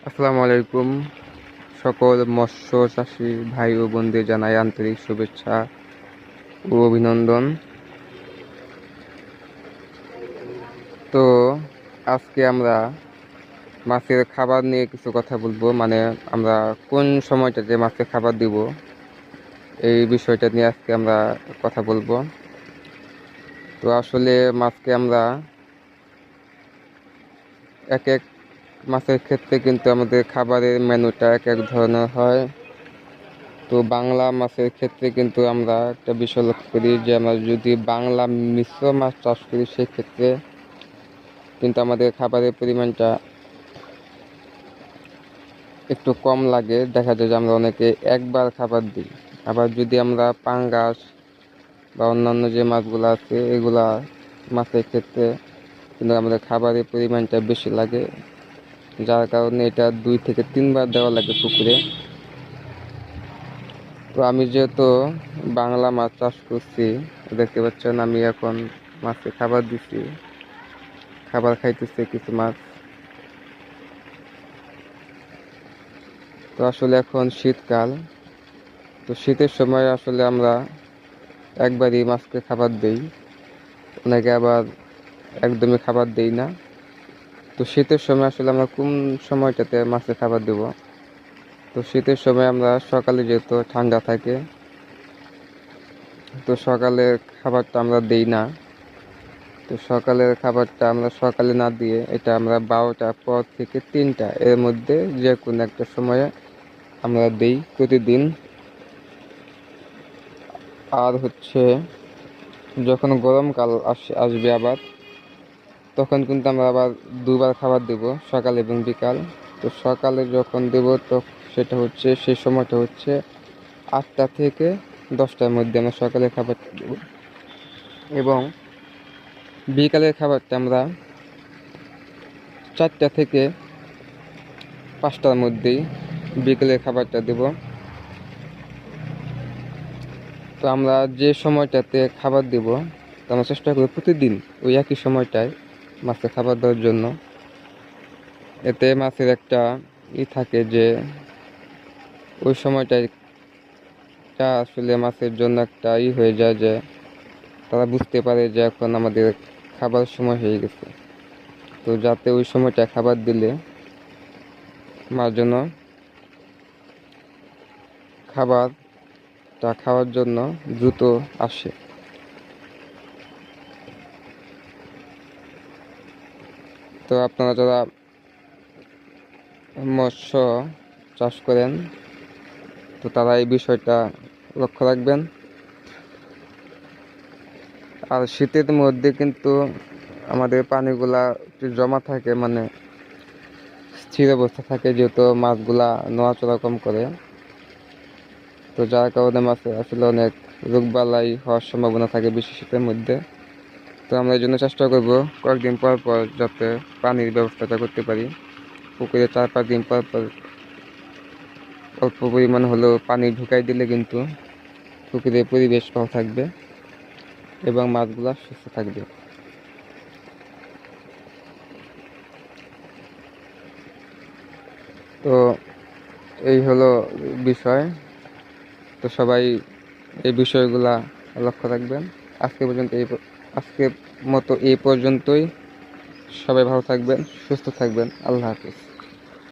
আসসালামু আলাইকুম। সকল মৎস্য চাষী ভাই ও বোনদের জানাই আন্তরিক শুভেচ্ছা ও অভিনন্দন। তো আজকে আমরা মাছের খাবার নিয়ে কিছু কথা বলবো, মানে আমরা কোন সময়টাতে মাছের খাবার দিব এই বিষয়টা নিয়ে আজকে আমরা কথা বলবো। তো আসলে মাছকে আমরা এক এক মাছের ক্ষেত্রে কিন্তু আমাদের খাবারের মেনুটা এক এক ধরনের হয়। তো বাংলা মাছের ক্ষেত্রে কিন্তু আমরা একটা বিষয় লক্ষ্য করি যে আমরা যদি বাংলা মিশ্র মাছ চাষ করি সেক্ষেত্রে কিন্তু আমাদের খাবারের পরিমাণটা একটু কম লাগে। দেখা যায় যে আমরা অনেকে একবার খাবার দিই। আবার যদি আমরা পাঙ্গাস বা অন্যান্য যে মাছগুলো আছে এগুলা মাছের ক্ষেত্রে কিন্তু আমাদের খাবারের পরিমাণটা বেশি লাগে, যার কারণে এটা 2 থেকে 3 বার দেওয়া লাগে পুকুরে। তো আমি যেহেতু বাংলা মাছ চাষ করছি, দেখতে পাচ্ছেন আমি এখন মাছে খাবার দিচ্ছি, খাবার খাইতেছে কিছু মাছ। তো আসলে এখন শীতকাল, তো শীতের সময় আসলে আমরা একবারই মাছকে খাবার দেই, অনেকে আবার একদমই খাবার দেই না। তো শীতের সময় আসলে আমরা কোন সময়টাতে মাছকে খাবার দেব? তো শীতের সময় আমরা সকালে যেহেতু ঠান্ডা থাকে, তো সকালের খাবারটা আমরা দেই না। তো সকালের খাবারটা আমরা সকালে না দিয়ে এটা আমরা 12টার পর থেকে 3টা এর মধ্যে যে কোনো একটা সময়ে আমরা দেই প্রতিদিন। আর হচ্ছে যখন গরমকাল আসবে আবার, তখন কিন্তু আমরা আবার 2বার খাবার দেব, সকাল এবং বিকাল। তো সকালে যখন দেব তো সেটা হচ্ছে সেই সময়টা হচ্ছে 8টা থেকে 10টার মধ্যে আমরা সকালের খাবারটা দেব, এবং বিকালের খাবারটা আমরা 4টা থেকে 5টার মধ্যেই বিকেলের খাবারটা দেব। তো আমরা যে সময়টাতে খাবার দেব তো আমরা চেষ্টা করি প্রতিদিন ওই একই সময়টায় মাছকে খাবার দেওয়ার জন্য। এতে মাছের একটা থাকে যে ওই সময়টায় আসলে মাছের জন্য একটা হয়ে যায় যে তারা বুঝতে পারে যে এখন আমাদের খাবার সময় হয়ে গেছে। তো যাতে ওই সময়টা খাবার দিলে মাছ জন্য খাবারটা খাওয়ার জন্য দ্রুত আসে। তো আপনারা যারা মৎস্য চাষ করেন তো তারা এই বিষয়টা লক্ষ্য রাখবেন। আর শীতের মধ্যে কিন্তু আমাদের পানিগুলা একটু জমা থাকে, মানে স্থির অবস্থা থাকে, যেহেতু মাছগুলা নড়াচড়া কম করে। তো যার কারণে মাছে আসলে অনেক রোগবালাই হওয়ার সম্ভাবনা থাকে বেশি শীতের মধ্যে। তো আমরা এই জন্য চেষ্টা করব কয়েকদিন পর পর যাতে পানির ব্যবস্থাটা করতে পারি। পুকুরে 4-5 দিন পর পর অল্প পরিমাণ হলেও পানি ঢুকাই দিলে কিন্তু পুকুরের পরিবেশ ভালো থাকবে এবং মাছগুলা সুস্থ থাকবে। তো এই হলো বিষয়। তো সবাই এই বিষয়গুলা লক্ষ্য রাখবেন। আজকের মতো এই পর্যন্তই। সবাই ভালো থাকবেন, সুস্থ থাকবেন। আল্লাহ হাফিজ।